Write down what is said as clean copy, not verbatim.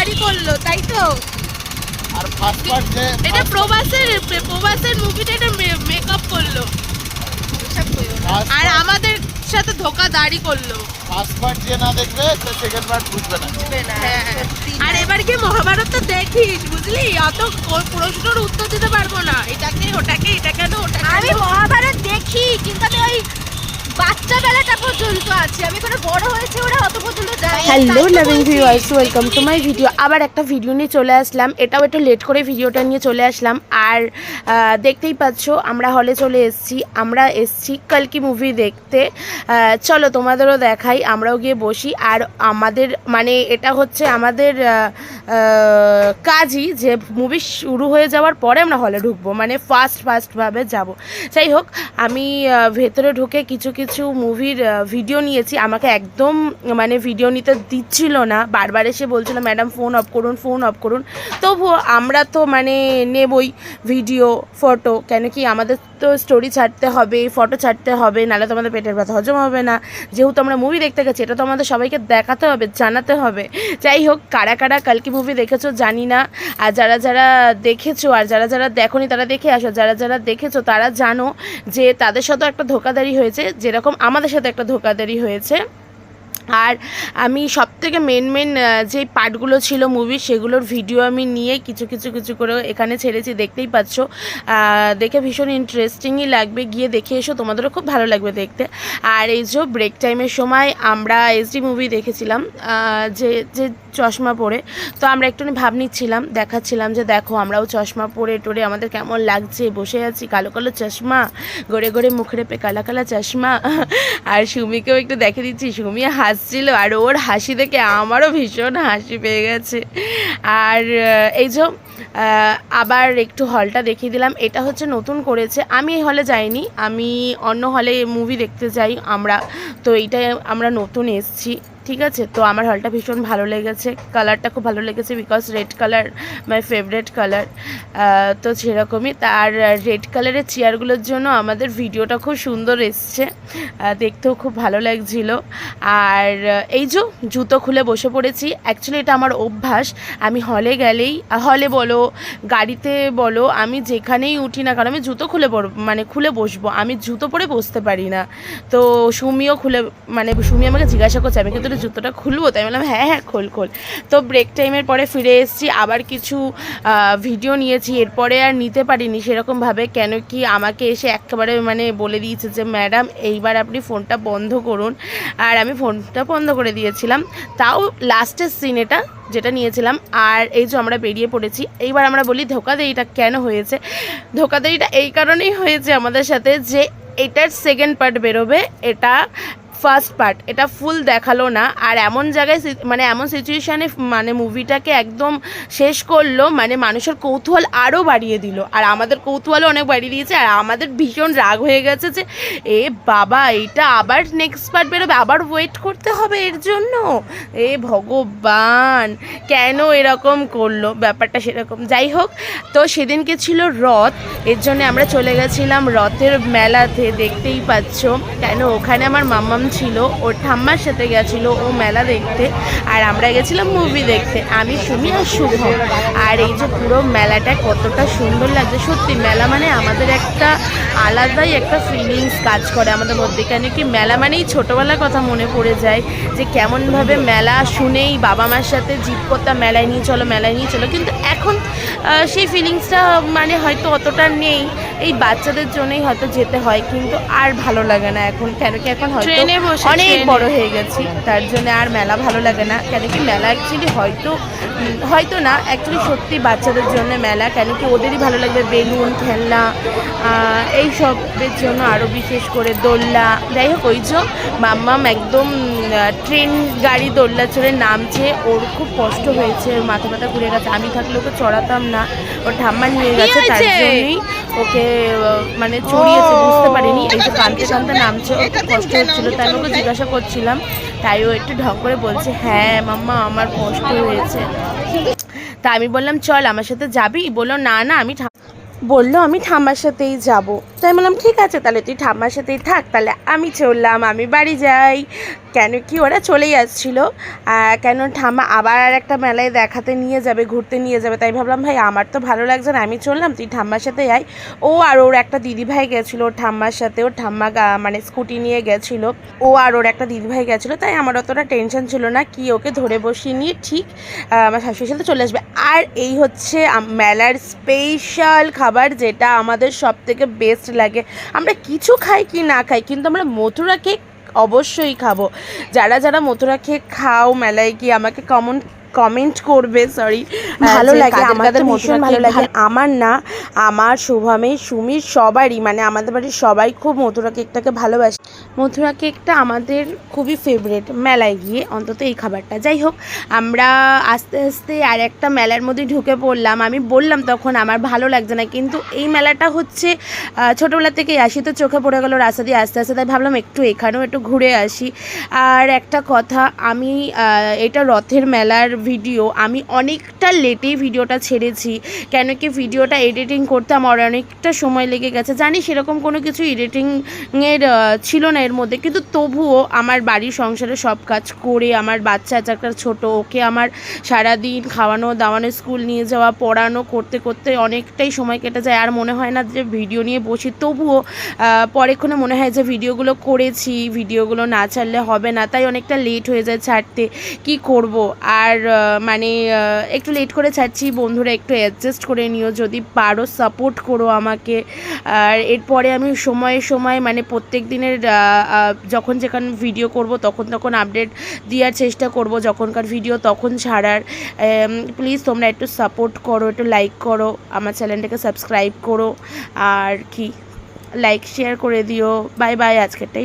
দাড়ি করলো, তাই তো? আর ফার্স্ট পার্ট যে এটা প্রবাসের মুভিতে এটা মেকআপ করলো আর আমাদের সাথে ধোকাধড়ি করলো। ফার্স্ট পার্ট যে না দেখবে সে সেকেন্ড পার্ট বুঝবে না। হ্যাঁ, আর এবার কি মহাভারত তো দেখিস, বুঝলি? অত প্রশ্নের উত্তর দিতে পারবো না, এটাকে ওটাকে, এটা কেন ওটা। আমি মহাভারত দেখি, কিন্তু আমি ওই বাচ্চা বেলাটা পর্যন্ত আছে, আমি কোনো বড় হয়েছে ওরা অত পর্যন্ত যাই। Hello loving viewers, welcome to my video. আবার একটা ভিডিও নিয়ে চলে আসলাম, এটাও একটু লেট করে ভিডিওটা নিয়ে চলে আসলাম। আর দেখতেই পাচ্ছ আমরা হলে চলে এসেছি, আমরা এসেছি কালকি মুভি দেখতে। চলো তোমাদেরও দেখাই, আমরাও গিয়ে বসি। আর আমাদের মানে এটা হচ্ছে আমাদের কাজই যে মুভি শুরু হয়ে যাওয়ার পরে আমরা হলে ঢুকবো, মানে ফার্স্টভাবে যাব। যাই হোক, আমি ভেতরে ঢুকে কিছু মুভির ভিডিও নিয়েছি। আমাকে একদম মানে ভিডিও নিতে দিচ্ছিল না, বারবার এসে বলছিল ম্যাডাম ফোন অফ করুন। তবুও আমরা তো মানে নেবই ভিডিও ফটো, কেন কি আমাদের তো স্টোরি ছাড়তে হবে, ফটো ছাড়তে হবে, নাহলে তো আমাদের পেটের ব্যথা হজম হবে না। যেহেতু আমরা মুভি দেখতে গেছি, এটা তো আমাদের সবাইকে দেখাতে হবে, জানাতে হবে। যাই হোক, কারা কালকি মুভি দেখেছো জানি না, আর যারা দেখেছো আর যারা দেখোনি তারা দেখে আসো। যারা দেখেছো তারা জানো যে তাদের সাথেও একটা ধোঁকাধড়ি হয়েছে, যেরকম আমাদের সাথে একটা ধোঁকাধড়ি হয়েছে। আর আমি সবথেকে মেন যে পার্টগুলো ছিল মুভি, সেগুলোর ভিডিও আমি নিয়ে কিছু করে এখানে ছেড়েছি, দেখতেই পাচ্ছ। দেখে ভীষণ ইন্টারেস্টিংই লাগবে, গিয়ে দেখে এসো, তোমাদেরও খুব ভালো লাগবে দেখতে। আর এই যে ব্রেক টাইমের সময় আমরা এসডি মুভি দেখেছিলাম, যে চশমা পরে। তো আমরা একটু ভাব নিচ্ছিলাম, দেখাচ্ছিলাম যে দেখো আমরাও চশমা পরে টোরে আমাদের কেমন লাগছে, বসে আছি কালো চশমা, গড়ে মুখে রেপে কালা চশমা। আর সুমিকেও একটু দেখে দিচ্ছি, সুমি হাসছিল, আর ওর হাসি দেখে আমারও ভীষণ হাসি পেয়ে গেছে। আর এই যে আবার একটু হলটা দেখিয়ে দিলাম, এটা হচ্ছে নতুন করেছে, আমি এই হলে যাইনি, আমি অন্য হলে মুভি দেখতে যাই আমরা। তো এইটাই আমরা নতুন এসেছি, ঠিক আছে। তো আমার হলটা ভীষণ ভালো লেগেছে, কালারটা খুব ভালো লেগেছে, because red colour my favourite colour. তো সেরকমই, তার রেড কালারের চেয়ারগুলোর জন্য আমাদের ভিডিওটা খুব সুন্দর এসছে, দেখতেও খুব ভালো লাগছিল। আর এই যে জুতো খুলে বসে পড়েছি, অ্যাকচুয়ালি এটা আমার অভ্যাস, আমি হলে গেলেই, হলে বলো গাড়িতে বলো, আমি যেখানেই উঠি না কারণ আমি জুতো খুলে বসবো, আমি জুতো পরে বসতে পারি না। তো সুমিও সুমি আমাকে জিজ্ঞাসা করছে আমি কিন্তু জুতোটা খুলবো, তাই বললাম হ্যাঁ খোল। তো ব্রেক টাইমের পরে ফিরে এসেছি, আবার কিছু ভিডিও নিয়েছি, এরপরে আর নিতে পারিনি সেরকমভাবে, কেন কি আমাকে এসে একেবারে বলে দিয়েছে যে ম্যাডাম এইবার আপনি ফোনটা বন্ধ করুন। আর আমি ফোনটা বন্ধ করে দিয়েছিলাম, তাও লাস্টের সিন এটা যেটা নিয়েছিলাম। আর এই যে আমরা বেরিয়ে পড়েছি, এইবার আমরা বলি ধোঁকাধড়িটা কেন হয়েছে। ধোঁকাধড়িটা এই কারণেই হয়েছে আমাদের সাথে যে এটার সেকেন্ড পার্ট বেরোবে, এটা ফার্স্ট পার্ট, এটা ফুল দেখালো না। আর এমন জায়গায় এমন সিচুয়েশানে মুভিটাকে একদম শেষ করলো, মানুষের কৌতূহল আরও বাড়িয়ে দিল, আর আমাদের কৌতূহলও অনেক বাড়িয়ে দিয়েছে। আর আমাদের ভীষণ রাগ হয়ে গেছে যে এ বাবা, এইটা আবার নেক্সট পার্ট বেরোবে, আবার ওয়েট করতে হবে এর জন্য, এ ভগবান কেন এরকম করলো, ব্যাপারটা সেরকম। যাই হোক, তো সেদিনকে ছিল রথ, এর জন্য আমরা চলে গেছিলাম রথের মেলাতে, দেখতেই পাচ্ছ। কেন ওখানে আমার মাম্মাম ছিল, ওর ঠাম্মার সাথে গেছিলো ও মেলা দেখতে, আর আমরা গেছিলাম মুভি দেখতে, আমি সুমি আর শুভ। আর এই যে পুরো মেলাটা কতটা সুন্দর লাগছে, সত্যি মেলা আমাদের একটা আলাদাই একটা ফিলিংস কাজ করে আমাদের মধ্যে, কেন কি মেলা মানেই ছোটোবেলার কথা মনে পড়ে যায়, যে কেমনভাবে মেলা শুনেই বাবা মার সাথে জিদ করতাম মেলায় নিয়ে চলো, কিন্তু এখন সেই ফিলিংসটা হয়তো অতটা নেই, এই বাচ্চাদের জন্যই হয়তো যেতে হয়, কিন্তু আর ভালো লাগে না এখন, কেন কি এখন হয়তো অনেক বড় হয়ে গেছি, তার জন্য আর মেলা ভালো লাগে না। কেন কি মেলা অ্যাকচুয়ালি হয়তো না, অ্যাকচুয়ালি সত্যি বাচ্চাদের জন্য মেলা, কেন কি ওদেরই ভালো লাগবে, বেলুন খেলনা এই সবের জন্য, আরও বিশেষ করে দোলনা। যাই হোক, ওই যে মাম্মাম একদম ট্রেন গাড়ি দোলনা চড়ে নামছে, ওর খুব কষ্ট হয়েছে, ওর মাথা ব্যথা ঘুরে গেছে, আমি থাকলে ওকে চড়াতাম না, ওর ঠাম্মা নিয়ে গেছে, তার জন্যই ওকে চড়িয়েছে, বুঝতে পারিনি। এই যে কাঁদতে নামছে, ওর খুব কষ্ট হচ্ছিলো, তাই আমি ওকে জিজ্ঞাসা করছিলাম, তাই ও একটু ঢং করে বলছে হ্যাঁ মাম্মা আমার কষ্ট হয়েছে। তা আমি বললাম চল আমার সাথে যাবি, বললো না আমি ঠাম্মার সাথেই যাব। তাই বললাম ঠিক আছে, তাহলে তুই ঠাম্মার সাথেই থাক, তাহলে আমি চললাম, আমি বাড়ি যাই। কেন কি ওরা চলেই আসছিল, কেন ঠাম্মা আবার আর একটা মেলায় দেখাতে নিয়ে যাবে, ঘুরতে নিয়ে যাবে। তাই ভাবলাম ভাই আমার তো ভালো লাগছে না, আমি চললাম, তুই ঠাম্মার সাথে আয়। ও আর ওর একটা দিদিভাই গেছিলো ওর ঠাম্মার সাথে, ওর ঠাম্মা মানে স্কুটি নিয়ে গেছিলো, ও আর ওর একটা দিদিভাই গেছিলো। তাই আমার অতটা টেনশন ছিল না, কি ওকে ধরে বসিয়ে নিয়ে ঠিক আমার শাশুড়ির সাথে চলে আসবে। আর এই হচ্ছে মেলার স্পেশাল খাবার, যেটা আমাদের সব থেকে বেস্ট লাগে। আমরা কিছু খাই কি না খাই, কিন্তু আমরা মথুরা কেক অবশ্যই খাবো। যারা যারা মথুরা কেক খাও মেলায় গিয়ে আমাকে কমেন্ট করবে, সরি, ভালো লাগে, আমার তো ভীষণ ভালো লাগে। আমার না, আমার শুভমের, সুমির, সবারই, মানে আমাদের বাড়ির সবাই খুব মথুরা কেকটাকে ভালোবাসে। মথুরা কেকটা আমাদের খুবই ফেভারিট মেলায় গিয়ে, অন্তত এই খাবারটা। যাই হোক, আমরা আস্তে আস্তে আর একটা মেলার মধ্যে ঢুকে পড়লাম। আমি বললাম তখন আমার ভালো লাগছে না, কিন্তু এই মেলাটা হচ্ছে ছোটোবেলা থেকেই আসি, তো চোখে পড়ে গেলো রাস্তা দিয়ে আস্তে আস্তে, তাই ভাবলাম একটু এখানেও একটু ঘুরে আসি। আর একটা কথা, আমি এটা রথের মেলার ভিডিও, আমি অনেকটা লেটেই ভিডিওটা ছেড়েছি, কেন কি ভিডিওটা এডিটিং করতে আমার অনেকটা সময় লেগে গেছে। জানি সেরকম কোনো কিছু এডিটিংয়ের ছিল না এর মধ্যে, কিন্তু তবুও আমার বাড়ির সংসারে সব কাজ করে, আমার বাচ্চা একটা ছোটো, ওকে আমার সারাদিন খাওয়ানো দাওয়ানো, স্কুল নিয়ে যাওয়া, পড়ানো করতে করতে অনেকটাই সময় কেটে যায়। আর মনে হয় না যে ভিডিও নিয়ে বসি, তবুও পরেক্ষণে মনে হয় যে ভিডিওগুলো করেছি, ভিডিওগুলো না ছাড়লে হবে না, তাই অনেকটা লেট হয়ে যায় ছাড়তে, কি করব। আর মানে একটু লেট করে ছাড়ছি, বন্ধুরা একটু অ্যাডজাস্ট করে নিও, যদি পারো সাপোর্ট করো আমাকে। আর এরপরে আমি সময়ে সময় মানে প্রত্যেক দিনের যখন যেখানে ভিডিও করব তখন আপডেট দেওয়ার চেষ্টা করব, যখনকার ভিডিও তখন ছাড়ার। প্লিজ তোমরা একটু সাপোর্ট করো, একটু লাইক করো, আমার চ্যানেলটাকে সাবস্ক্রাইব করো, আর কি লাইক শেয়ার করে দিও। Bye bye, আজকেরটাই।